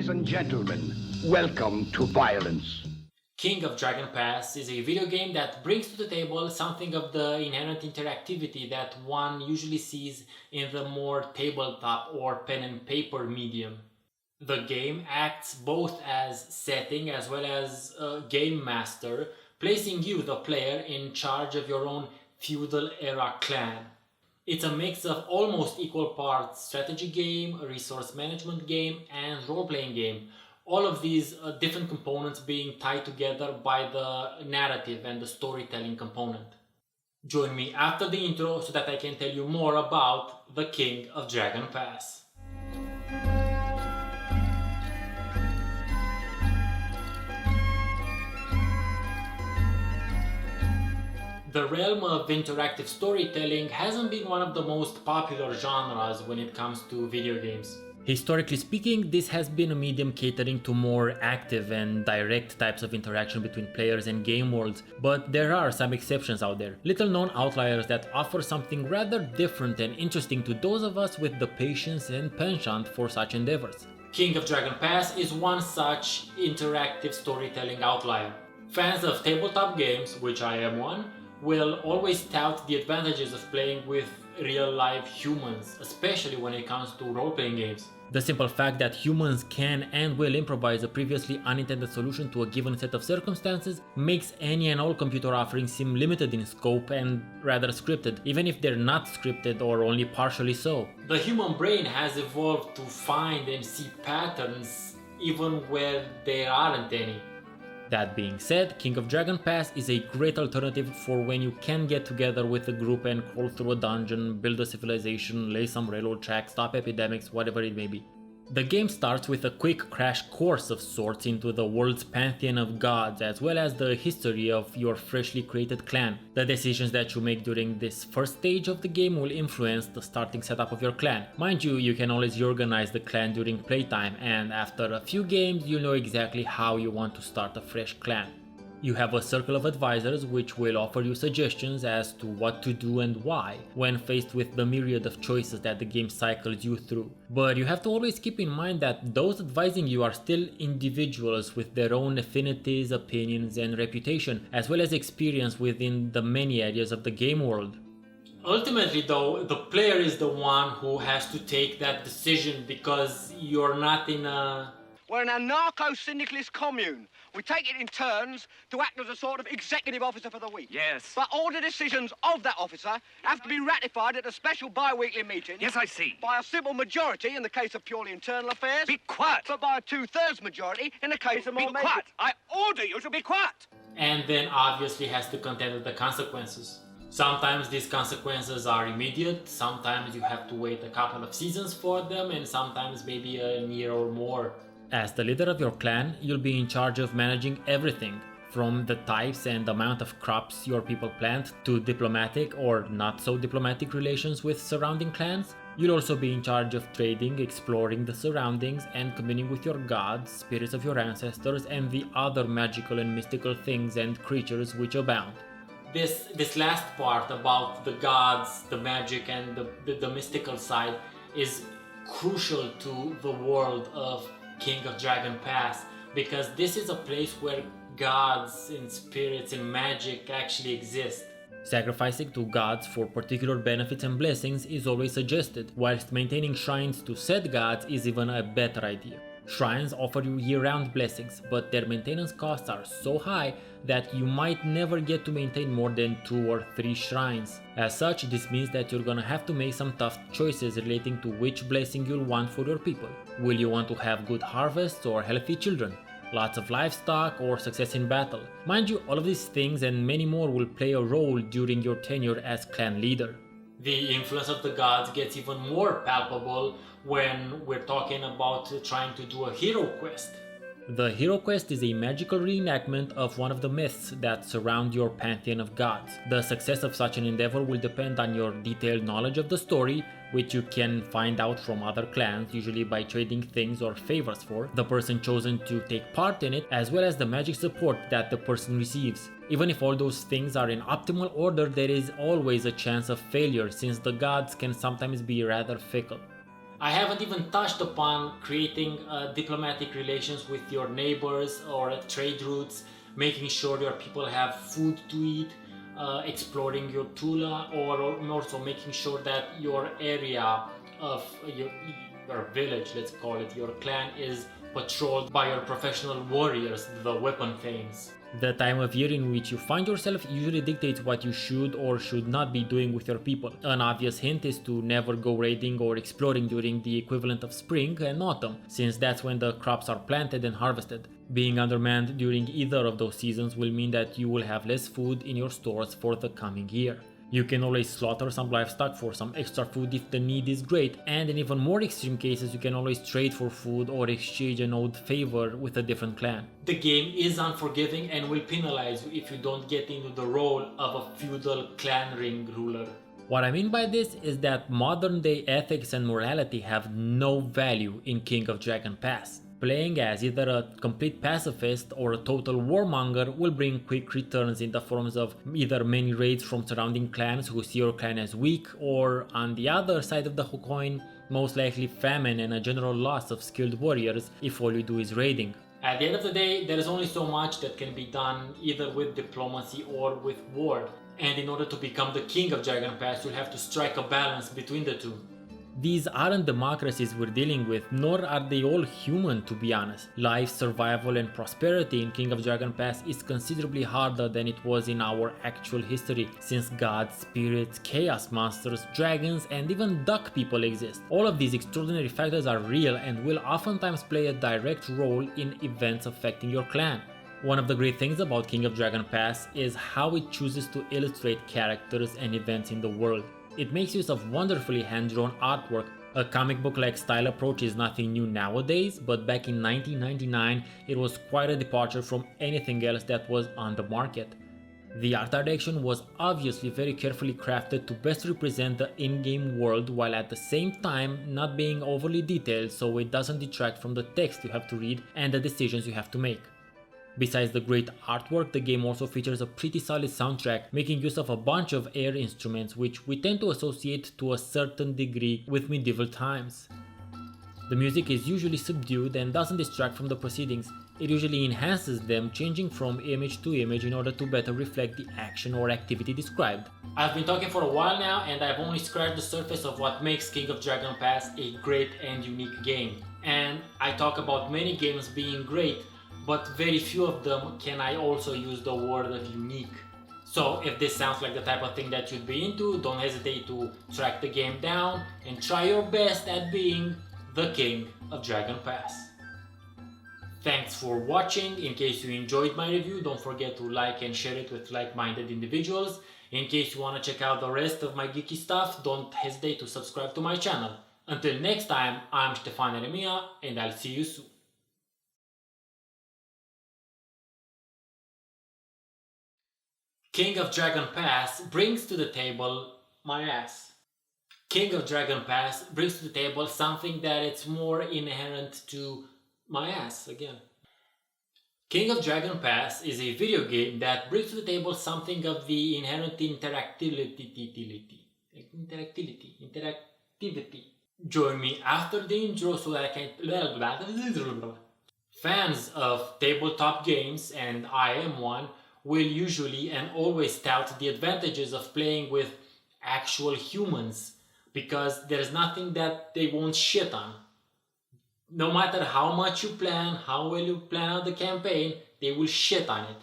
Ladies and gentlemen, welcome to violence. King of Dragon Pass is a video game that brings to the table something of the inherent interactivity that one usually sees in the more tabletop or pen and paper medium. The game acts both as setting as well as a game master, placing you, the player, in charge of your own feudal era clan. It's a mix of almost equal parts strategy game, resource management game, and role-playing game. All of these different components being tied together by the narrative and the storytelling component. Join me after the intro so that I can tell you more about the King of Dragon Pass. The realm of interactive storytelling hasn't been one of the most popular genres when it comes to video games. Historically speaking, this has been a medium catering to more active and direct types of interaction between players and game worlds, but there are some exceptions out there, little known outliers that offer something rather different and interesting to those of us with the patience and penchant for such endeavors. King of Dragon Pass is one such interactive storytelling outlier. Fans of tabletop games, which I am one, will always tout the advantages of playing with real-life humans, especially when it comes to role-playing games. The simple fact that humans can and will improvise a previously unintended solution to a given set of circumstances makes any and all computer offerings seem limited in scope and rather scripted, even if they're not scripted or only partially so. The human brain has evolved to find and see patterns even where there aren't any. That being said, King of Dragon Pass is a great alternative for when you can get together with a group and crawl through a dungeon, build a civilization, lay some railroad tracks, stop epidemics, whatever it may be. The game starts with a quick crash course of sorts into the world's pantheon of gods, as well as the history of your freshly created clan. The decisions that you make during this first stage of the game will influence the starting setup of your clan. Mind you, you can always reorganize the clan during playtime, and after a few games you'll know exactly how you want to start a fresh clan. You have a circle of advisors which will offer you suggestions as to what to do and why when faced with the myriad of choices that the game cycles you through. But you have to always keep in mind that those advising you are still individuals with their own affinities, opinions and reputation, as well as experience within the many areas of the game world. Ultimately though, the player is the one who has to take that decision because you're not in a... We're an anarcho-syndicalist commune. We take it in turns to act as a sort of executive officer for the week. Yes. But all the decisions of that officer have to be ratified at a special bi-weekly meeting. Yes, I see. By a simple majority in the case of purely internal affairs. Be quiet. But by a 2/3 majority in the case of more Be quiet. I order you to be quiet. And then obviously has to contend with the consequences. Sometimes these consequences are immediate, sometimes you have to wait a couple of seasons for them, and sometimes maybe a year or more. As the leader of your clan, you'll be in charge of managing everything, from the types and amount of crops your people plant to diplomatic or not so diplomatic relations with surrounding clans. You'll also be in charge of trading, exploring the surroundings, and communing with your gods, spirits of your ancestors, and the other magical and mystical things and creatures which abound. This last part about the gods, the magic, and the mystical side is crucial to the world of King of Dragon Pass, because this is a place where gods and spirits and magic actually exist. Sacrificing to gods for particular benefits and blessings is always suggested, whilst maintaining shrines to said gods is even a better idea. Shrines offer you year-round blessings, but their maintenance costs are so high that you might never get to maintain more than 2 or 3 shrines. As such, this means that you're gonna have to make some tough choices relating to which blessing you'll want for your people. Will you want to have good harvests or healthy children? Lots of livestock or success in battle? Mind you, all of these things and many more will play a role during your tenure as clan leader. The influence of the gods gets even more palpable when we're talking about trying to do a hero quest. The hero quest is a magical reenactment of one of the myths that surround your pantheon of gods. The success of such an endeavor will depend on your detailed knowledge of the story, which you can find out from other clans, usually by trading things or favors for the person chosen to take part in it, as well as the magic support that the person receives. Even if all those things are in optimal order, there is always a chance of failure, since the gods can sometimes be rather fickle. I haven't even touched upon creating diplomatic relations with your neighbors or trade routes, making sure your people have food to eat, exploring your Tula, or also making sure that your area of your village, let's call it, your clan, is patrolled by your professional warriors, the weapon thanes. The time of year in which you find yourself usually dictates what you should or should not be doing with your people. An obvious hint is to never go raiding or exploring during the equivalent of spring and autumn, since that's when the crops are planted and harvested. Being undermanned during either of those seasons will mean that you will have less food in your stores for the coming year. You can always slaughter some livestock for some extra food if the need is great, and in even more extreme cases you can always trade for food or exchange an old favor with a different clan. The game is unforgiving and will penalize you if you don't get into the role of a feudal clan ring ruler. What I mean by this is that modern day ethics and morality have no value in King of Dragon Pass. Playing as either a complete pacifist or a total warmonger will bring quick returns in the forms of either many raids from surrounding clans who see your clan as weak, or on the other side of the coin, most likely famine and a general loss of skilled warriors if all you do is raiding. At the end of the day, there is only so much that can be done either with diplomacy or with war, and in order to become the King of Dragon Pass you'll have to strike a balance between the two. These aren't democracies we're dealing with, nor are they all human, to be honest. Life, survival and prosperity in King of Dragon Pass is considerably harder than it was in our actual history, since gods, spirits, chaos monsters, dragons and even duck people exist. All of these extraordinary factors are real and will oftentimes play a direct role in events affecting your clan. One of the great things about King of Dragon Pass is how it chooses to illustrate characters and events in the world. It makes use of wonderfully hand-drawn artwork. A comic book-like style approach is nothing new nowadays, but back in 1999 it was quite a departure from anything else that was on the market. The art direction was obviously very carefully crafted to best represent the in-game world while at the same time not being overly detailed so it doesn't detract from the text you have to read and the decisions you have to make. Besides the great artwork, the game also features a pretty solid soundtrack, making use of a bunch of air instruments which we tend to associate to a certain degree with medieval times. The music is usually subdued and doesn't distract from the proceedings. It usually enhances them, changing from image to image in order to better reflect the action or activity described. I've been talking for a while now and I've only scratched the surface of what makes King of Dragon Pass a great and unique game. And I talk about many games being great, but very few of them can I also use the word of unique. So if this sounds like the type of thing that you'd be into, don't hesitate to track the game down and try your best at being the King of Dragon Pass. Thanks for watching. In case you enjoyed my review, don't forget to like and share it with like-minded individuals. In case you want to check out the rest of my geeky stuff, don't hesitate to subscribe to my channel. Until next time, I'm Stefan Eremia and I'll see you soon. King of Dragon Pass brings to the table my ass. King of Dragon Pass brings to the table something that it's more inherent to my ass again. King of Dragon Pass is a video game that brings to the table something of the inherent interactivity. Join me after the intro so that I can... Fans of tabletop games, and I am one, will usually and always tout the advantages of playing with actual humans because there's nothing that they won't shit on. No matter how much you plan, how well you plan out the campaign, they will shit on it.